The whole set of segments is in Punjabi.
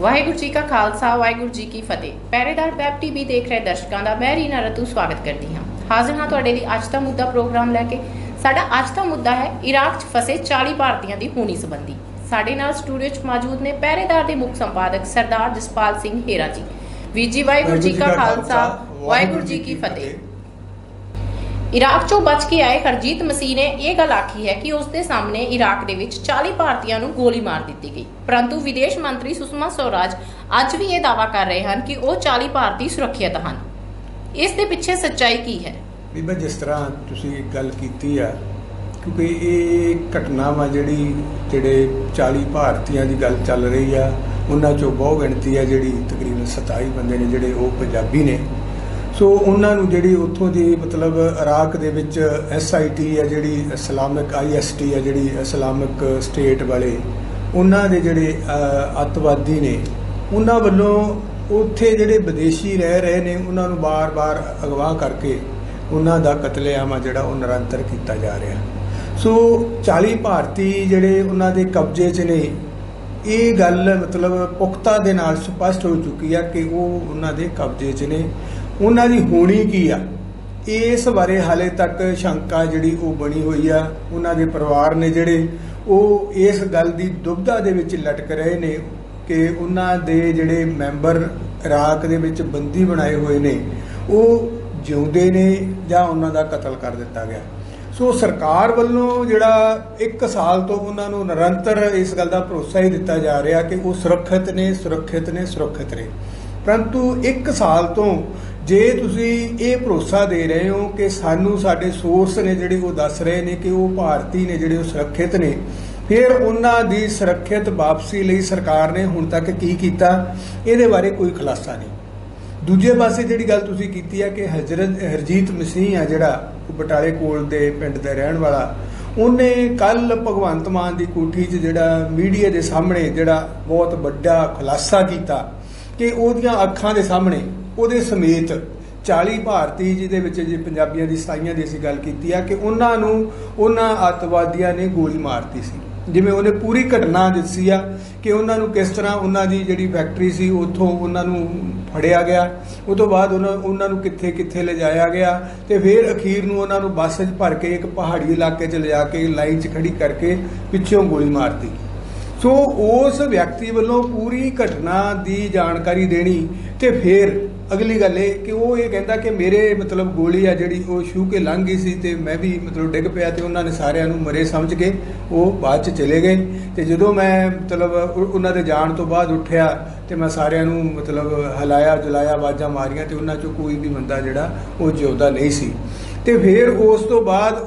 ਵਾਹਿਗੁਰੂ ਜੀ ਕਾ ਖਾਲਸਾ ਵਾਹਿਗੁਰੂ ਜੀ ਕੀ ਫਤਿਹ। ਪਹਿਰੇਦਾਰ ਵੈਬ ਟੀਵੀ ਦੇਖ ਰਹੇ ਦਰਸ਼ਕਾਂ ਦਾ ਮੈਂ ਰੀਨਾ ਰਤੂ ਸਵਾਗਤ ਕਰਦੀ ਹਾਂ। ਹਾਜ਼ਰ ਹਾਂ ਤੁਹਾਡੇ ਲਈ ਅੱਜ ਦਾ ਮੁੱਦਾ ਪ੍ਰੋਗਰਾਮ ਲੈ ਕੇ। ਸਾਡਾ ਅੱਜ ਦਾ ਮੁੱਦਾ ਹੈ ਇਰਾਕ 'ਚ ਫਸੇ 40 ਭਾਰਤੀਆਂ ਦੀ ਹੋਣੀ ਸੰਬੰਧੀ। ਸਾਡੇ ਨਾਲ ਸਟੂਡੀਓ 'ਚ ਮੌਜੂਦ ਨੇ ਪਹਿਰੇਦਾਰ ਦੇ ਮੁੱਖ ਸੰਪਾਦਕ ਸਰਦਾਰ ਜਸਪਾਲ ਸਿੰਘ ਹੇਰਾ ਜੀ। ਵੀਰ ਜੀ ਵਾਹਿਗੁਰੂ ਜੀ ਕਾ ਖਾਲਸਾ ਵਾਹਿਗੁਰੂ ਜੀ ਕੀ ਫਤਿਹ। इराक चों बच के आए हरजीत मसीह ने यह गल आखी है कि उसके सामने इराक दे विच 40 भारतीयों को गोली मार दी गई, परंतु विदेश मंत्री सुषमा स्वराज अज भी यह दावा कर रहे हैं कि वो 40 भारतीय सुरक्षित हैं। इस दे पिछे सच्चाई की है? बीबा जिस तरह तुसी गल कीती है, क्योंकि ये घटना वा जिहड़े 40 भारतीयों की गल चल रही है, उन्हां चों बहुत गिणती है जिहड़ी तकरीबन 27 बंदे ने जिहड़े वो पंजाबी ने। सो उन्होंने जी उतों की मतलब इराक दे विच SIT है जी इस्लामिक IST है जी इस्लामिक स्टेट वाले उन्होंने जोड़े अतवादी ने उन्होंने वालों उत्थे जोड़े विदेशी रह रहे ने उन्होंने बार बार अगवा करके उन्हों का कतलेआम आ जोड़ा निरंतर किया जा रहा। सो 40 भारती जोड़े उन्होंने कब्जे च ने ये गल मतलब पुख्ता दे नाल स्पष्ट हो चुकी है कि वो उन्होंने कब्जे च ने। उन्हां दी होनी की आ इस बारे हाले तक शंका जिहड़ी वो बनी हुई आ। उन्हां दे परिवार ने जिहड़े वो इस गल दी दुविधा दे विच लटक रहे ने कि उन्हां दे जिहड़े मैंबर इराक दे विच बंदी बनाए हुए ने वो जिउंदे ने जां उन्हां दा कतल कर दिता गया। सो सरकार वालों जिहड़ा 1 साल तो उन्हां नूं निरंतर इस गल दा भरोसा ही दिता जा रहा कि वो सुरक्षित ने सुरक्षित ने सुरक्षित ने, परंतु 1 साल तो जे तुसी ये भरोसा दे रहे हो कि सानू साडे सोर्स ने जिहड़े वो दस रहे ने कि वो भारती ने जिहड़े सुरक्षित ने, फिर उन्हां दी सुरक्षित वापसी लई सरकार ने हुण तक की कीता इहदे बारे कोई खुलासा नहीं। दूजे पासे जिहड़ी गल तुसी कीती है कि हरजीत मसीह आ जिहड़ा बटाले कोल दे पिंड दा रहण वाला, उन्हें कल भगवंत मान दी कोठी च जिहड़ा मीडिया दे सामने जिहड़ा बहुत वड्डा खुलासा कीता कि ओहदियां अखां दे सामने ਉਹਦੇ ਸਮੇਤ 40 ਭਾਰਤੀ ਜਿਹਦੇ ਵਿੱਚ ਜੀ ਪੰਜਾਬੀਆਂ ਦੀ 27 ਦੀ ਅਸੀਂ ਗੱਲ ਕੀਤੀ ਆ ਕਿ ਉਹਨਾਂ ਨੂੰ ਉਹਨਾਂ ਅੱਤਵਾਦੀਆਂ ਨੇ ਗੋਲੀ ਮਾਰਤੀ ਸੀ। ਜਿਵੇਂ ਉਹਨੇ ਪੂਰੀ ਘਟਨਾ ਦੱਸੀ ਆ ਕਿ ਉਹਨਾਂ ਨੂੰ ਕਿਸ ਤਰ੍ਹਾਂ ਉਹਨਾਂ ਦੀ ਜਿਹੜੀ ਫੈਕਟਰੀ ਸੀ ਉੱਥੋਂ ਉਹਨਾਂ ਨੂੰ ਫੜਿਆ ਗਿਆ, ਉਸ ਤੋਂ ਬਾਅਦ ਉਹਨਾਂ ਨੂੰ ਕਿੱਥੇ ਕਿੱਥੇ ਲਿਜਾਇਆ ਗਿਆ ਤੇ ਫਿਰ ਅਖੀਰ ਨੂੰ ਉਹਨਾਂ ਨੂੰ ਬੱਸ 'ਚ ਭਰ ਕੇ ਇੱਕ ਪਹਾੜੀ ਇਲਾਕੇ 'ਚ ਲਿਜਾ ਕੇ ਲਾਈਨ 'ਚ ਖੜੀ ਕਰਕੇ ਪਿੱਛੋਂ ਗੋਲੀ ਮਾਰਤੀ। सो उस व्यक्ति वालों पूरी घटना की जानकारी देनी तो फिर अगली गल है कि वो ये कहता कि मेरे मतलब गोली आ जी वो छू के लंघ गई सी ते मैं भी मतलब डिग पिया तो उन्होंने सारिਆਂ ਨੂੰ मरे समझ के वो बाद च चले गए। तो जो मैं मतलब उन्होंने जान तो बाद उठिया तो मैं सारिਆਂ ਨੂੰ मतलब हिलाया जुलाया आवाज़ां मारियां तो उन्होंने चों कोई भी बंदा जिहड़ा वो जिउंदा नहीं सी। तो फिर उस तो बाद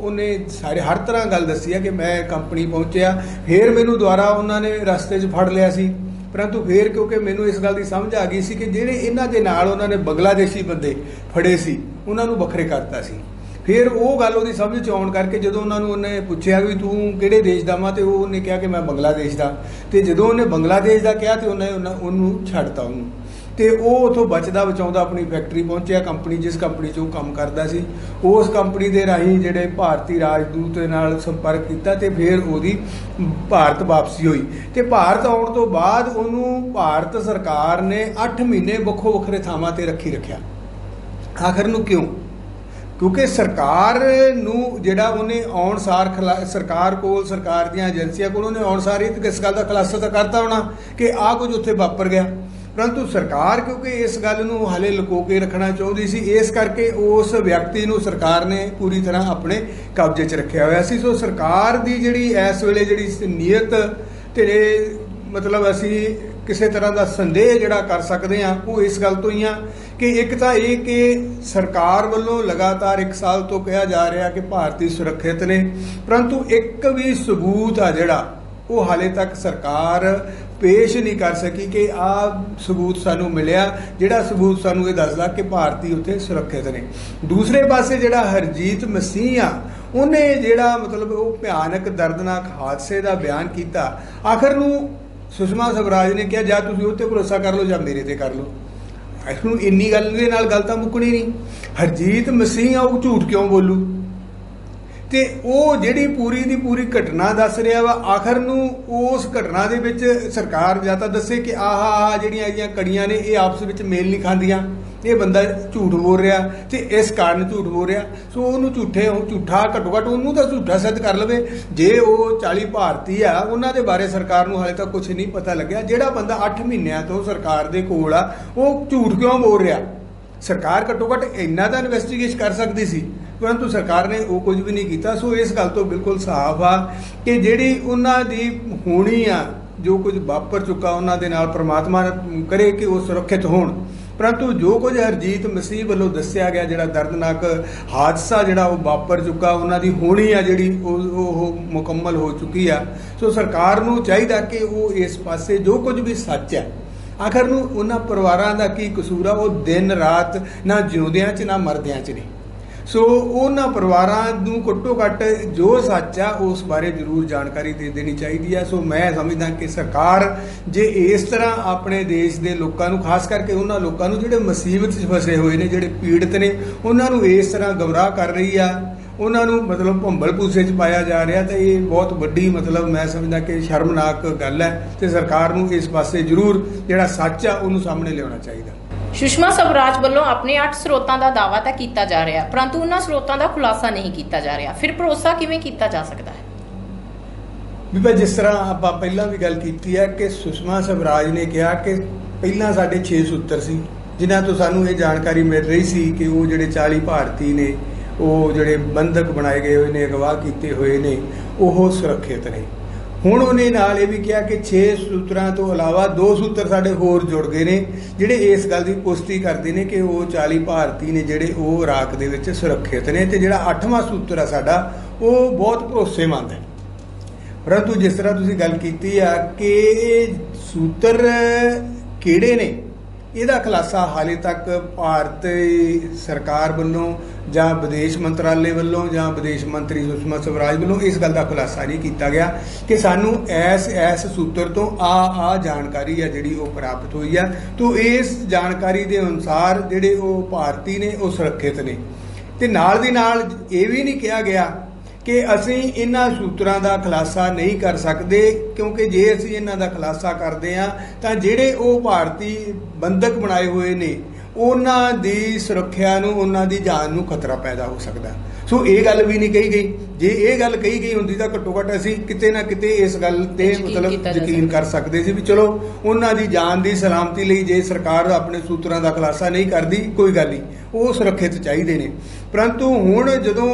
उन्हें सारे हर तरह गल दसी है कि मैं कंपनी पहुंचया, फिर मैनू दुबारा उन्होंने रस्ते च फड़ लिया सी, परंतु फिर क्योंकि मैनू इस गल की समझ आ गई सी कि जिहड़े इन्हां दे नाल उन्होंने बंगलादेशी बंदे फड़े सी उन्होंने वखरे करता सी। फिर वो गल उहदी समझ च आउण करके जदों उन्होंने उन्हें पूछया भी तू किहड़े देश दा वा, तो उन्हें कहा कि मैं बंगलादेश दा, तो जदों उन्हें बंगलादेश दा कहा तो उन्हें उन्होंने छड्डता उन्होंने तो वो उतों बचदा बचाउंदा अपनी फैक्ट्री पहुंचया। कंपनी जिस कंपनी 'च काम करता सी उस कंपनी के राही जिहड़े भारती राजदूत दे नाल संपर्क किया तो फिर उसकी भारत वापसी हुई। तो भारत आउण तो बाद उन्होंने भारत सरकार ने 8 महीने वक्खो वक्खरे थावां ते रखिया। आखिर नूं क्यों? क्योंकि सरकार नूं जिहड़ा उन्हें आउण सार सरकार कोल सरकार दीआं एजेंसियां कोल उन्हें आउण सार इस गल दा खुलासा तो करता होना कि आ कुछ उत्थे वापर गया, परंतु सरकार क्योंकि इस गल नूं हाले लुको के रखना चाहती सी, इस करके उस व्यक्ति नूं सरकार ने पूरी तरह अपने कब्जे च रखिया होया सी। सो सरकार दी जिहड़ी इस वेले जिहड़ी नीयत ते मतलब असी किसी तरह का संदेह जिहड़ा कर सकते हैं वो इस गल तो ही आ कि एक तो ये कि सरकार वालों लगातार 1 साल तो कहा जा रहा कि भारती सुरक्षित ने, परंतु एक भी सबूत आ जिहड़ा वो हाले तक सरकार पेश नहीं कर सकी कि आ सबूत सानू मिलिया जिहड़ा सबूत सानू ये दसदा कि भारती उत्थे सुरक्षित ने। दूसरे पासे जिहड़ा हरजीत मसीह आ उन्हें जिहड़ा मतलब वो भयानक दर्दनाक हादसे का बयान किया, आखिर नूं सुषमा स्वराज ने कहा जा तुसीं उत्ते भरोसा कर लो या मेरे ते कर लो। आखिर नूं इन्नी गल दे नाल गल तां मुकणी नहीं। हरजीत मसीह आ वो झूठ क्यों बोलू ਤੇ ਉਹ ਜਿਹੜੀ ਪੂਰੀ ਦੀ ਪੂਰੀ ਘਟਨਾ ਦੱਸ ਰਿਹਾ ਵਾ, ਆਖਰ ਨੂੰ ਉਸ ਘਟਨਾ ਦੇ ਵਿੱਚ ਸਰਕਾਰ ਜਾਂ ਤਾਂ ਦੱਸੇ ਕਿ ਆਹ ਜਿਹੜੀਆਂ ਇਹਦੀਆਂ ਕੜੀਆਂ ਨੇ ਇਹ ਆਪਸ ਵਿੱਚ ਮੇਲ ਨਹੀਂ ਖਾਂਦੀਆਂ, ਇਹ ਬੰਦਾ ਝੂਠ ਬੋਲ ਰਿਹਾ ਤੇ ਇਸ ਕਾਰਨ ਝੂਠ ਬੋਲ ਰਿਹਾ। ਸੋ ਉਹਨੂੰ ਝੂਠਾ ਘੱਟੋ ਘੱਟ ਉਹਨੂੰ ਤਾਂ ਝੂਠਾ ਸਿੱਧ ਕਰ ਲਵੇ। ਜੇ ਉਹ 40 ਭਾਰਤੀ ਆ, ਉਹਨਾਂ ਦੇ ਬਾਰੇ ਸਰਕਾਰ ਨੂੰ ਹਾਲੇ ਤੱਕ ਕੁਝ ਨਹੀਂ ਪਤਾ ਲੱਗਿਆ। ਜਿਹੜਾ ਬੰਦਾ 8 ਮਹੀਨਿਆਂ ਤੋਂ ਸਰਕਾਰ ਦੇ ਕੋਲ ਆ, ਉਹ ਝੂਠ ਕਿਉਂ ਬੋਲ ਰਿਹਾ? ਸਰਕਾਰ ਘੱਟੋ ਘੱਟ ਇੰਨਾ ਤਾਂ ਇਨਵੈਸਟੀਗੇਸ਼ਨ ਕਰ ਸਕਦੀ ਸੀ, ਪਰੰਤੂ ਸਰਕਾਰ ਨੇ ਉਹ ਕੁਝ ਵੀ ਨਹੀਂ ਕੀਤਾ। ਸੋ ਇਸ ਗੱਲ ਤੋਂ ਬਿਲਕੁਲ ਸਾਫ਼ ਆ ਕਿ ਜਿਹੜੀ ਉਹਨਾਂ ਦੀ ਹੋਣੀ ਆ, ਜੋ ਕੁਝ ਵਾਪਰ ਚੁੱਕਾ ਉਹਨਾਂ ਦੇ ਨਾਲ, ਪ੍ਰਮਾਤਮਾ ਕਰੇ ਕਿ ਉਹ ਸੁਰੱਖਿਅਤ ਹੋਣ। ਪਰੰਤੂ ਜੋ ਕੁਝ ਹਰਜੀਤ ਮਸੀਹ ਵੱਲੋਂ ਦੱਸਿਆ ਗਿਆ, ਜਿਹੜਾ ਦਰਦਨਾਕ ਹਾਦਸਾ ਜਿਹੜਾ ਉਹ ਵਾਪਰ ਚੁੱਕਾ, ਉਹਨਾਂ ਦੀ ਹੋਣੀ ਆ ਜਿਹੜੀ ਉਹ ਮੁਕੰਮਲ ਹੋ ਚੁੱਕੀ ਆ। ਸੋ ਸਰਕਾਰ ਨੂੰ ਚਾਹੀਦਾ ਕਿ ਉਹ ਇਸ ਪਾਸੇ ਜੋ ਕੁਝ ਵੀ ਸੱਚ ਹੈ, ਆਖਰ ਨੂੰ ਉਹਨਾਂ ਪਰਿਵਾਰਾਂ ਦਾ ਕੀ ਕਸੂਰ ਆ? ਉਹ ਦਿਨ ਰਾਤ ਨਾ ਜਿਉਂਦਿਆਂ 'ਚ ਨਾ ਮਰਦਿਆਂ 'ਚ ਨੇ। ਸੋ ਉਹਨਾਂ ਪਰਿਵਾਰਾਂ ਨੂੰ ਘੱਟੋ ਘੱਟ ਜੋ ਸੱਚ ਆ ਉਸ ਬਾਰੇ ਜ਼ਰੂਰ ਜਾਣਕਾਰੀ ਦੇ ਦੇਣੀ ਚਾਹੀਦੀ ਆ। ਸੋ ਮੈਂ ਸਮਝਦਾ ਕਿ ਸਰਕਾਰ ਜੇ ਇਸ ਤਰ੍ਹਾਂ ਆਪਣੇ ਦੇਸ਼ ਦੇ ਲੋਕਾਂ ਨੂੰ, ਖਾਸ ਕਰਕੇ ਉਹਨਾਂ ਲੋਕਾਂ ਨੂੰ ਜਿਹੜੇ ਮੁਸੀਬਤ 'ਚ ਫਸੇ ਹੋਏ ਨੇ, ਜਿਹੜੇ ਪੀੜਤ ਨੇ, ਉਹਨਾਂ ਨੂੰ ਇਸ ਤਰ੍ਹਾਂ ਗਮਰਾਹ ਕਰ ਰਹੀ ਆ, ਉਹਨਾਂ ਨੂੰ ਮਤਲਬ ਭੰਬਲ ਭੂਸੇ 'ਚ ਪਾਇਆ ਜਾ ਰਿਹਾ, ਤਾਂ ਇਹ ਬਹੁਤ ਵੱਡੀ ਮਤਲਬ ਮੈਂ ਸਮਝਦਾ ਕਿ ਸ਼ਰਮਨਾਕ ਗੱਲ ਹੈ। ਤੇ ਸਰਕਾਰ ਨੂੰ ਇਸ ਪਾਸੇ ਜ਼ਰੂਰ ਜਿਹੜਾ ਸੱਚ ਆ ਉਹਨੂੰ ਸਾਹਮਣੇ ਲਿਆਉਣਾ ਚਾਹੀਦਾ। ਸੁਸ਼ਮਾ ਸਵਰਾਜ ਵੱਲੋਂ ਆਪਣੇ 8 ਸਰੋਤਾਂ ਦਾ ਦਾਅਵਾ ਤਾਂ ਕੀਤਾ ਜਾ ਰਿਹਾ, ਪਰੰਤੂ ਉਹਨਾਂ ਸਰੋਤਾਂ ਦਾ ਖੁਲਾਸਾ ਨਹੀਂ ਕੀਤਾ ਜਾ ਰਿਹਾ। ਫਿਰ ਭਰੋਸਾ ਕਿਵੇਂ ਕੀਤਾ ਜਾ ਸਕਦਾ ਹੈ? ਬੀਬਾ, ਜਿਸ ਤਰ੍ਹਾਂ ਆਪਾਂ ਪਹਿਲਾਂ ਵੀ ਗੱਲ ਕੀਤੀ ਹੈ ਕਿ ਸੁਸ਼ਮਾ ਸਵਰਾਜ ਨੇ ਕਿਹਾ ਕਿ ਪਹਿਲਾਂ ਸਾਡੇ 6 ਸੂਤਰ ਸੀ, ਜਿਨ੍ਹਾਂ ਤੋਂ ਸਾਨੂੰ ਇਹ ਜਾਣਕਾਰੀ ਮਿਲ ਰਹੀ ਸੀ ਕਿ ਉਹ ਜਿਹੜੇ 40 ਭਾਰਤੀ ਨੇ, ਉਹ ਜਿਹੜੇ ਬੰਧਕ ਬਣਾਏ ਗਏ ਹੋਏ ਨੇ, ਅਗਵਾ ਕੀਤੇ ਹੋਏ ਨੇ, ਉਹ ਸੁਰੱਖਿਅਤ ਨੇ। ਹੁਣ ਉਹਨੇ ਨਾਲ ਇਹ ਵੀ ਕਿਹਾ ਕਿ 6 ਸੂਤਰਾਂ ਤੋਂ ਇਲਾਵਾ 2 ਸੂਤਰ ਸਾਡੇ ਹੋਰ ਜੁੜ ਗਏ ਨੇ, ਜਿਹੜੇ ਇਸ ਗੱਲ ਦੀ ਪੁਸ਼ਟੀ ਕਰਦੇ ਨੇ ਕਿ ਉਹ 40 ਭਾਰਤੀ ਨੇ ਜਿਹੜੇ ਉਹ ਇਰਾਕ ਦੇ ਵਿੱਚ ਸੁਰੱਖਿਅਤ ਨੇ। ਤੇ ਜਿਹੜਾ 8ਵਾਂ ਸੂਤਰ ਆ ਸਾਡਾ, ਉਹ ਬਹੁਤ ਭਰੋਸੇਮੰਦ ਹੈ। ਪਰੰਤੂ ਜਿਸ ਤਰ੍ਹਾਂ ਤੁਸੀਂ ਗੱਲ ਕੀਤੀ ਆ ਕਿ ਇਹ ਸੂਤਰ ਕਿਹੜੇ ਨੇ, ਇਹਦਾ ਖੁਲਾਸਾ ਹਾਲੇ ਤੱਕ ਭਾਰਤ ਸਰਕਾਰ ਵੱਲੋਂ ਜਾਂ ਵਿਦੇਸ਼ ਮੰਤਰਾਲੇ ਵੱਲੋਂ ਜਾਂ ਵਿਦੇਸ਼ ਮੰਤਰੀ ਸੁਸ਼ਮਾ ਸਵਰਾਜ ਵੱਲੋਂ ਇਸ ਗੱਲ ਦਾ ਖੁਲਾਸਾ ਨਹੀਂ ਕੀਤਾ ਗਿਆ ਕਿ ਸਾਨੂੰ ਐਸ ਸੂਤਰ ਤੋਂ ਆ ਜਾਣਕਾਰੀ ਆ ਜਿਹੜੀ ਉਹ ਪ੍ਰਾਪਤ ਹੋਈ ਆ। ਤੋਂ ਇਸ ਜਾਣਕਾਰੀ ਦੇ ਅਨੁਸਾਰ ਜਿਹੜੇ ਉਹ ਭਾਰਤੀ ਨੇ ਉਹ ਸੁਰੱਖਿਅਤ ਨੇ। ਤੇ ਨਾਲ ਦੀ ਨਾਲ ਇਹ ਵੀ ਨਹੀਂ ਕਿਹਾ ਗਿਆ ਕਿ ਅਸੀਂ ਇਹਨਾਂ ਸੂਤਰਾਂ ਦਾ ਖੁਲਾਸਾ ਨਹੀਂ ਕਰ ਸਕਦੇ, ਕਿਉਂਕਿ ਜੇ ਅਸੀਂ ਇਹਨਾਂ ਦਾ ਖੁਲਾਸਾ ਕਰਦੇ ਹਾਂ ਤਾਂ ਜਿਹੜੇ ਉਹ ਭਾਰਤੀ ਬੰਧਕ ਬਣਾਏ ਹੋਏ ਨੇ ਉਹਨਾਂ ਦੀ ਸੁਰੱਖਿਆ ਨੂੰ, ਉਹਨਾਂ ਦੀ ਜਾਨ ਨੂੰ ਖਤਰਾ ਪੈਦਾ ਹੋ ਸਕਦਾ। ਸੋ ਇਹ ਗੱਲ ਵੀ ਨਹੀਂ ਕਹੀ ਗਈ। ਜੇ ਇਹ ਗੱਲ ਕਹੀ ਗਈ ਹੁੰਦੀ ਤਾਂ ਘੱਟੋ ਘੱਟ ਅਸੀਂ ਕਿਤੇ ਨਾ ਕਿਤੇ ਇਸ ਗੱਲ ਤੇ ਮਤਲਬ ਯਕੀਨ ਕਰ ਸਕਦੇ ਸੀ ਵੀ ਚਲੋ ਉਹਨਾਂ ਦੀ ਜਾਨ ਦੀ ਸਲਾਮਤੀ ਲਈ ਜੇ ਸਰਕਾਰ ਆਪਣੇ ਸੂਤਰਾਂ ਦਾ ਖੁਲਾਸਾ ਨਹੀਂ ਕਰਦੀ, ਕੋਈ ਗੱਲ ਨਹੀਂ, ਉਹ ਸੁਰੱਖਿਅਤ ਚਾਹੀਦੇ ਨੇ। ਪਰੰਤੂ ਹੁਣ ਜਦੋਂ